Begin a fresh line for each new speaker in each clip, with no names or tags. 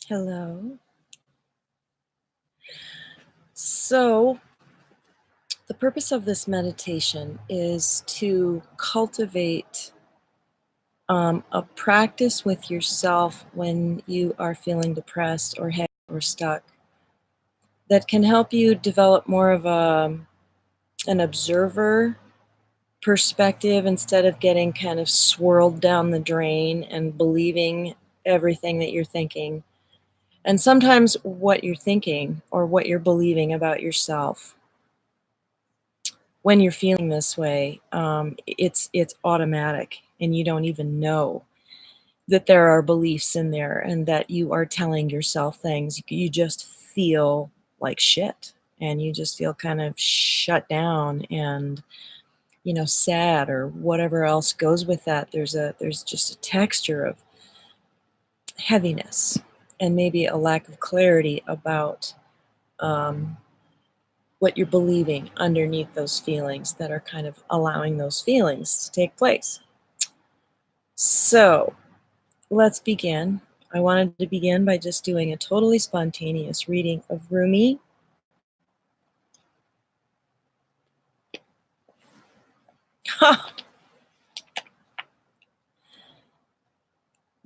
Hello. So, the purpose of this meditation is to cultivate a practice with yourself when you are feeling depressed or heavy or stuck that can help you develop more of an observer perspective instead of getting kind of swirled down the drain and believing everything that you're thinking. And sometimes what you're thinking or what you're believing about yourself when you're feeling this way, it's automatic, and you don't even know that there are beliefs in there and that you are telling yourself things. You just feel like shit, and you just feel kind of shut down and sad or whatever else goes with that. There's just a texture of heaviness and maybe a lack of clarity about um, what you're believing underneath those feelings that are kind of allowing those feelings to take place. So let's begin. I wanted to begin by just doing a totally spontaneous reading of Rumi.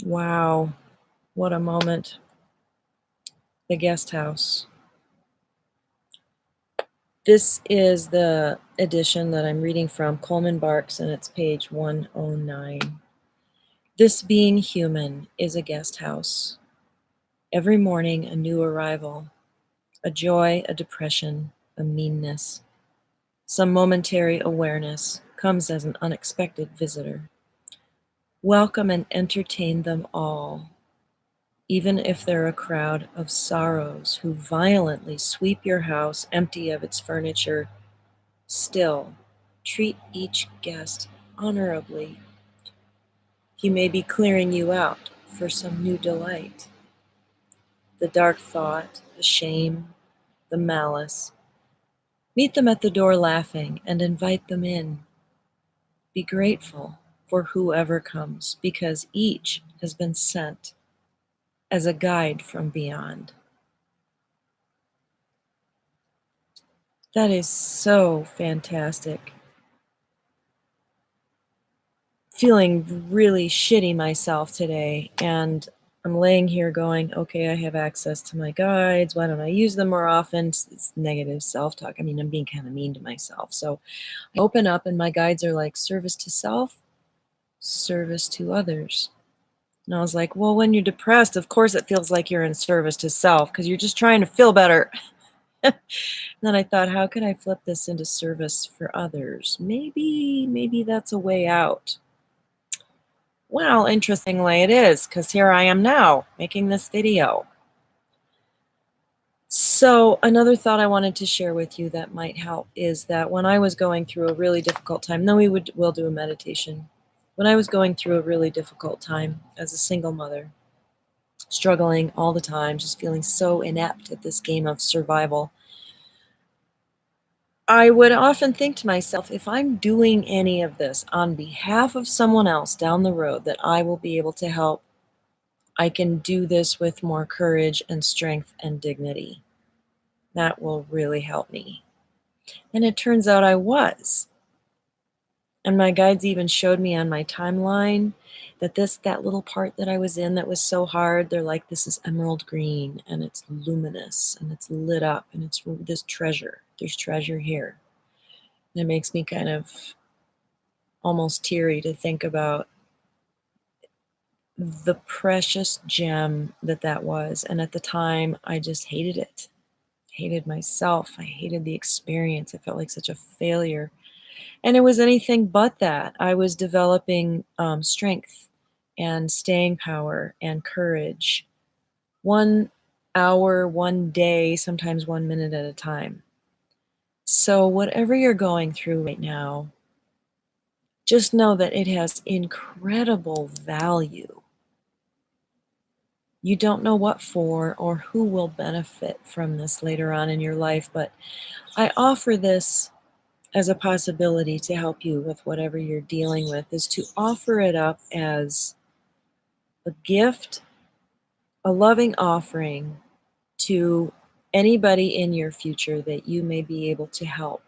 Wow, what a moment. The guest house. This is the edition that I'm reading from, Coleman Barks, and it's page 109. This being human is a guest house. Every morning a new arrival, a joy, a depression, a meanness. Some momentary awareness comes as an unexpected visitor. Welcome and entertain them all, even if they're a crowd of sorrows who violently sweep your house empty of its furniture. Still, treat each guest honorably. He may be clearing you out for some new delight. The dark thought, the shame, the malice. Meet them at the door laughing and invite them in. Be grateful for whoever comes, because each has been sent as a guide from beyond. That is so fantastic. Feeling really shitty myself today, and I'm laying here going, okay, I have access to my guides. Why don't I use them more often? It's negative self-talk. I mean, I'm being kind of mean to myself. So I open up and my guides are like service to self, service to others. And I was like, well, when you're depressed, of course it feels like you're in service to self because you're just trying to feel better. Then I thought, how could I flip this into service for others? Maybe that's a way out. Well, interestingly it is, because here I am now making this video. So another thought I wanted to share with you that might help is that when I was going through a really difficult time, then we'll do a meditation. When I was going through a really difficult time as a single mother, struggling all the time, just feeling so inept at this game of survival, I would often think to myself, if I'm doing any of this on behalf of someone else down the road that I will be able to help, I can do this with more courage and strength and dignity. That will really help me. And it turns out I was. And my guides even showed me on my timeline that that little part that I was in that was so hard, they're like, this is emerald green and it's luminous and it's lit up and it's this treasure. There's treasure here. And it makes me kind of almost teary to think about the precious gem that was. And at the time, I just hated it. Hated myself. I hated the experience. I felt like such a failure. And it was anything but that. I was developing strength and staying power and courage. 1 hour, 1 day, sometimes 1 minute at a time. So whatever you're going through right now, just know that it has incredible value. You don't know what for or who will benefit from this later on in your life, but I offer this as a possibility to help you with whatever you're dealing with, is to offer it up as a gift a loving offering to anybody in your future that you may be able to help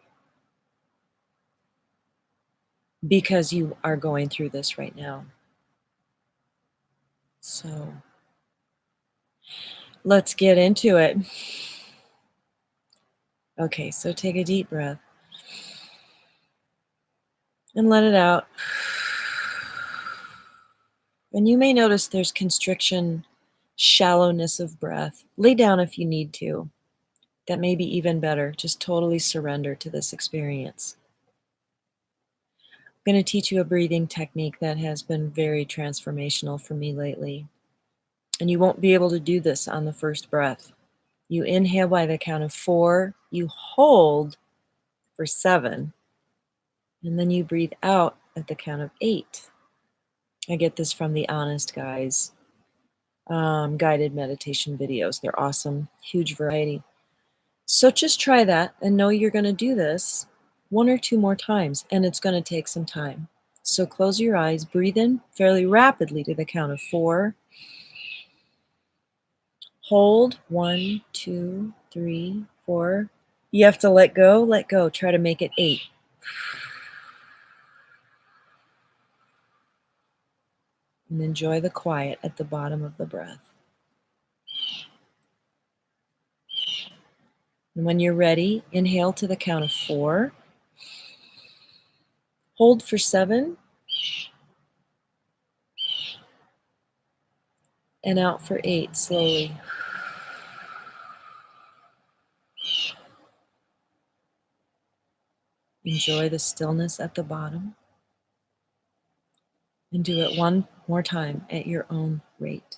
because you are going through this right now. So let's get into it. Okay, so take a deep breath and let it out. And you may notice there's constriction, shallowness of breath. Lay down if you need to. That may be even better. Just totally surrender to this experience. I'm going to teach you a breathing technique that has been very transformational for me lately. And you won't be able to do this on the first breath. You inhale by the count of 4, you hold for 7, and then you breathe out at the count of 8. I get this from the Honest Guys guided meditation videos. They're awesome, huge variety. So just try that and know you're going to do this 1 or 2 more times, and it's going to take some time. So close your eyes, breathe in fairly rapidly to the count of 4. Hold 1, 2, 3, 4. You have to let go, let go. Try to make it 8. And enjoy the quiet at the bottom of the breath. And when you're ready, inhale to the count of 4. Hold for 7. And out for 8 slowly. Enjoy the stillness at the bottom. And do it 1 more time at your own rate.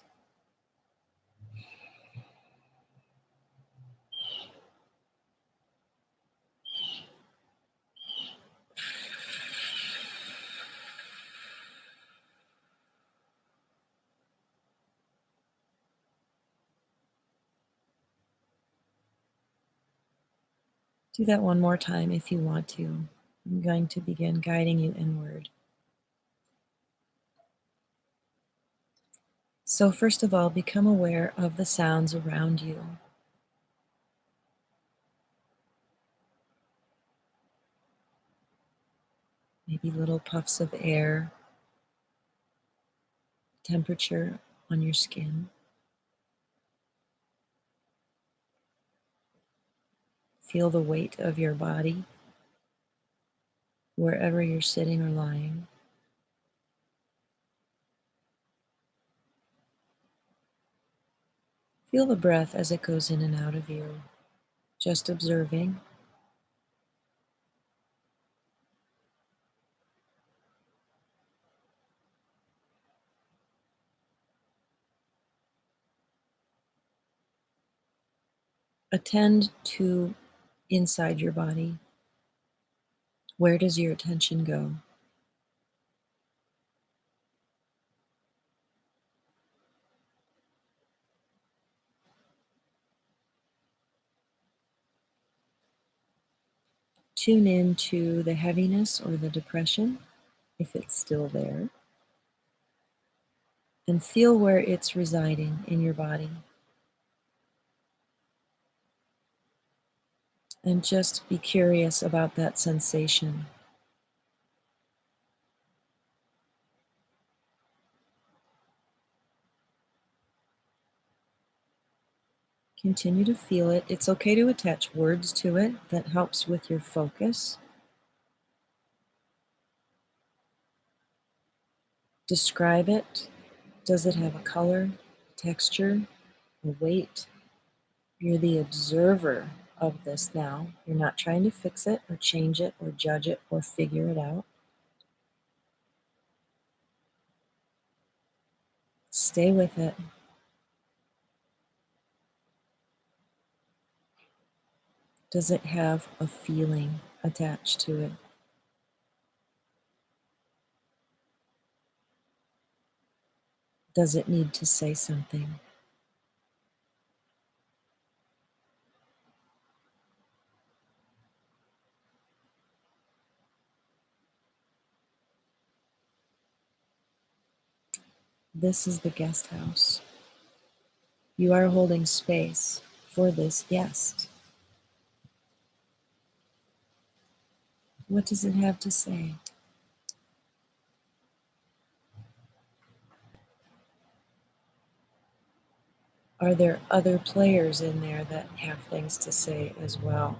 Do that 1 more time if you want to. I'm going to begin guiding you inward. So first of all, become aware of the sounds around you. Maybe little puffs of air, temperature on your skin. Feel the weight of your body wherever you're sitting or lying. Feel the breath as it goes in and out of you, just observing. Attend to inside your body. Where does your attention go? Tune in to the heaviness or the depression, if it's still there, and feel where it's residing in your body. And just be curious about that sensation. Continue to feel it. It's okay to attach words to it. That helps with your focus. Describe it. Does it have a color, texture, a weight? You're the observer of this now. You're not trying to fix it or change it or judge it or figure it out. Stay with it. Does it have a feeling attached to it? Does it need to say something? This is the guest house. You are holding space for this guest. What does it have to say? Are there other players in there that have things to say as well?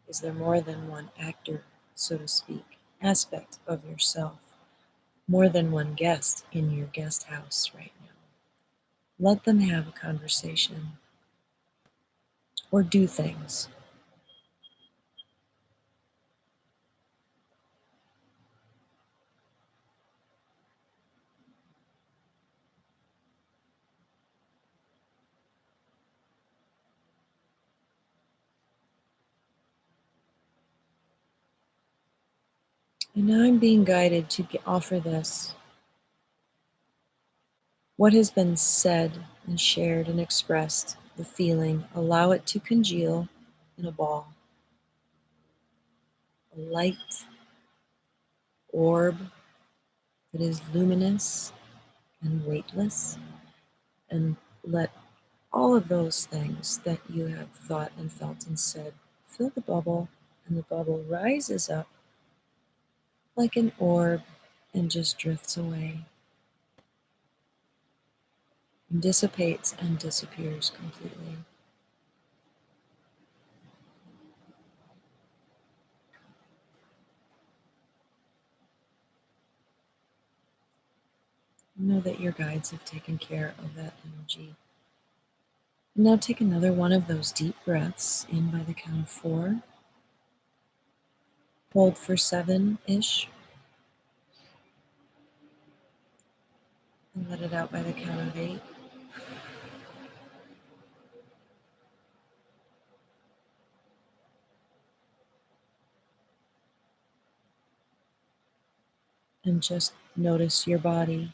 Is there more than one actor, so to speak, aspect of yourself? More than one guest in your guest house right now? Let them have a conversation or do things. And now I'm being guided to offer this. What has been said and shared and expressed, the feeling, allow it to congeal in a ball, a light orb that is luminous and weightless, and let all of those things that you have thought and felt and said fill the bubble, and the bubble rises up like an orb and just drifts away and dissipates and disappears completely. Know that your guides have taken care of that energy. And now take another one of those deep breaths in by the count of 4. Hold for 7-ish. And let it out by the count of 8. And just notice your body.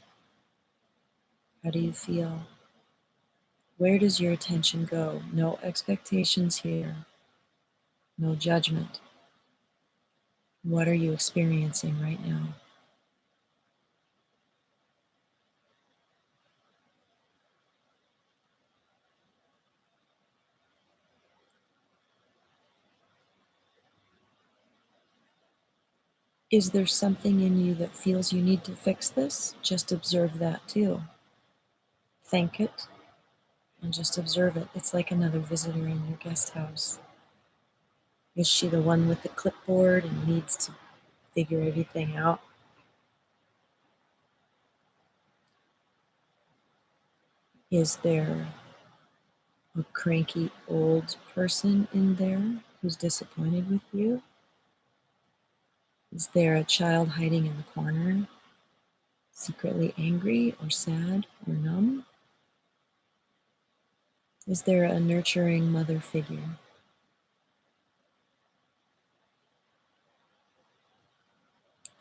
How do you feel? Where does your attention go? No expectations here. No judgment. What are you experiencing right now? Is there something in you that feels you need to fix this? Just observe that too. Thank it and just observe it. It's like another visitor in your guest house. Is she the one with the clipboard and needs to figure everything out? Is there a cranky old person in there who's disappointed with you? Is there a child hiding in the corner, secretly angry or sad or numb? Is there a nurturing mother figure?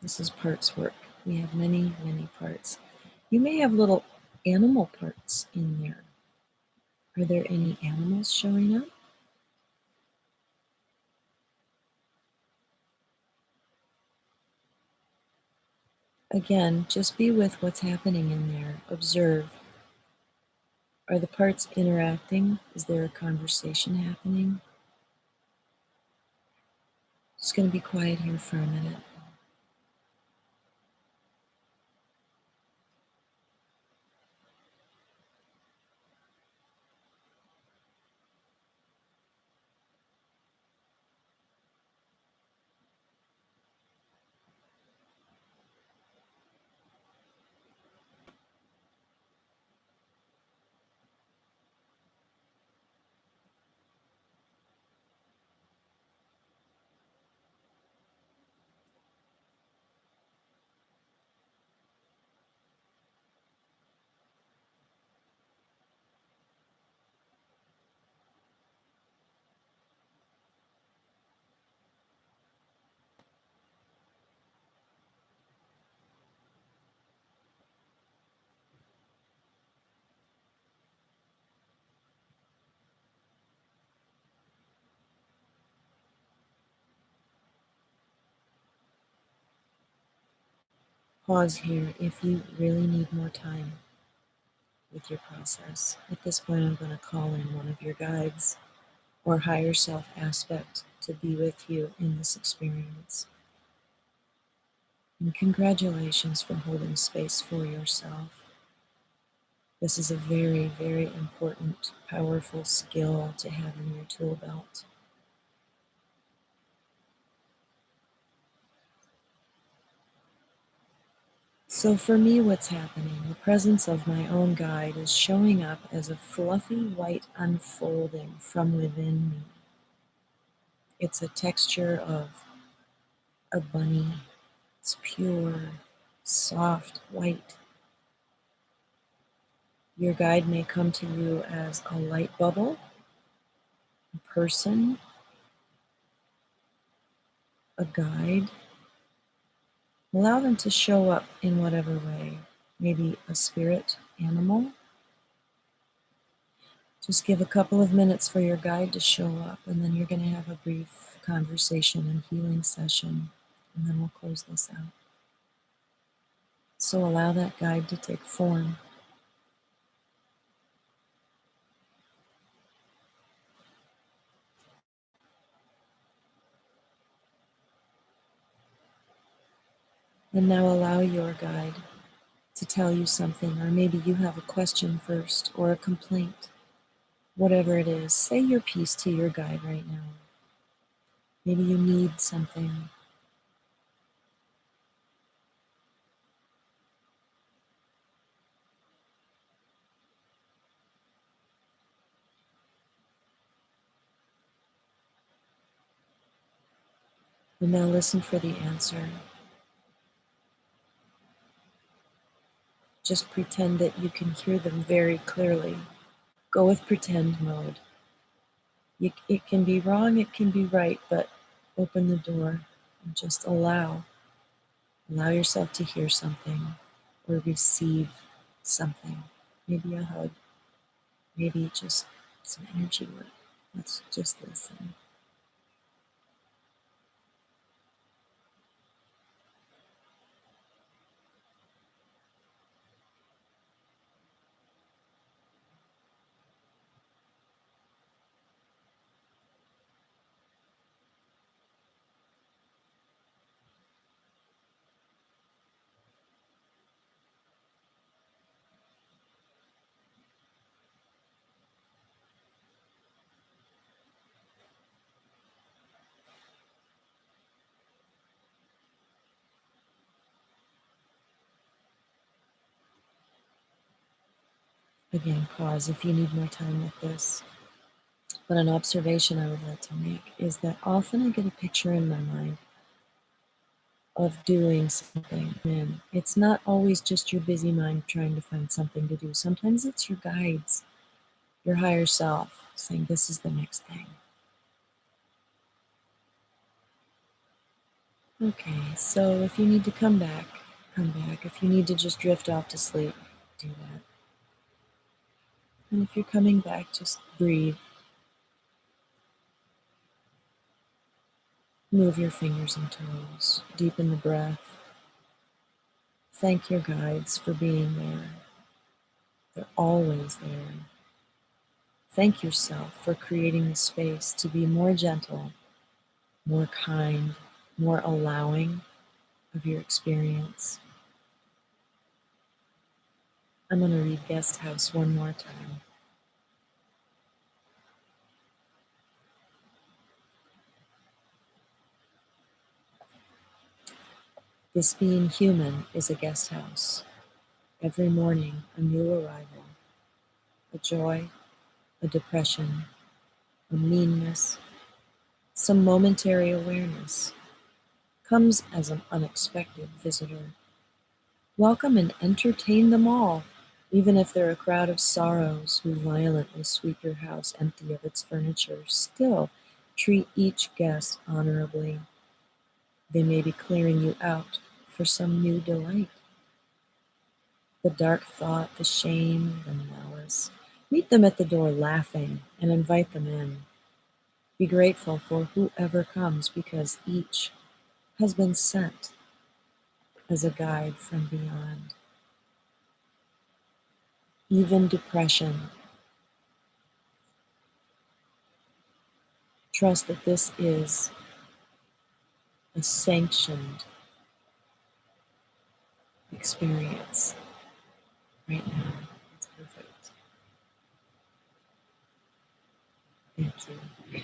This is parts work. We have many, many parts. You may have little animal parts in there. Are there any animals showing up? Again, just be with what's happening in there. Observe. Are the parts interacting? Is there a conversation happening? Just going to be quiet here for a minute. Pause here if you really need more time. with your process. At this point, I'm going to call in one of your guides or higher self aspect to be with you in this experience. And congratulations for holding space for yourself. This is a very, very important, powerful skill to have in your tool belt. So for me, what's happening? The presence of my own guide is showing up as a fluffy white unfolding from within me. It's a texture of a bunny. It's pure, soft white. Your guide may come to you as a light bubble, a person, a guide. Allow them to show up in whatever way. Maybe a spirit animal. Just give a couple of minutes for your guide to show up, and then you're going to have a brief conversation and healing session, and then we'll close this out. So allow that guide to take form. And now allow your guide to tell you something, or maybe you have a question first, or a complaint. Whatever it is, say your piece to your guide right now. Maybe you need something. And now listen for the answer. Just pretend that you can hear them very clearly. Go with pretend mode. It can be wrong, it can be right, but open the door and just allow. Allow yourself to hear something or receive something. Maybe a hug, maybe just some energy work. Let's just listen. Again, pause if you need more time with this. But an observation I would like to make is that often I get a picture in my mind of doing something. And it's not always just your busy mind trying to find something to do. Sometimes it's your guides, your higher self saying, this is the next thing. Okay, so if you need to come back, come back. If you need to just drift off to sleep, do that. And if you're coming back, just breathe. Move your fingers and toes. Deepen the breath. Thank your guides for being there. They're always there. Thank yourself for creating the space to be more gentle, more kind, more allowing of your experience. I'm going to read Guest House one more time. This being human is a guest house. Every morning, a new arrival, a joy, a depression, a meanness, some momentary awareness comes as an unexpected visitor. Welcome and entertain them all, even if they're a crowd of sorrows who violently sweep your house empty of its furniture. Still, treat each guest honorably. They may be clearing you out for some new delight. The dark thought, the shame, the malice. Meet them at the door laughing and invite them in. Be grateful for whoever comes because each has been sent as a guide from beyond. even depression. Trust that this is a sanctioned experience right now. It's perfect. Thank you.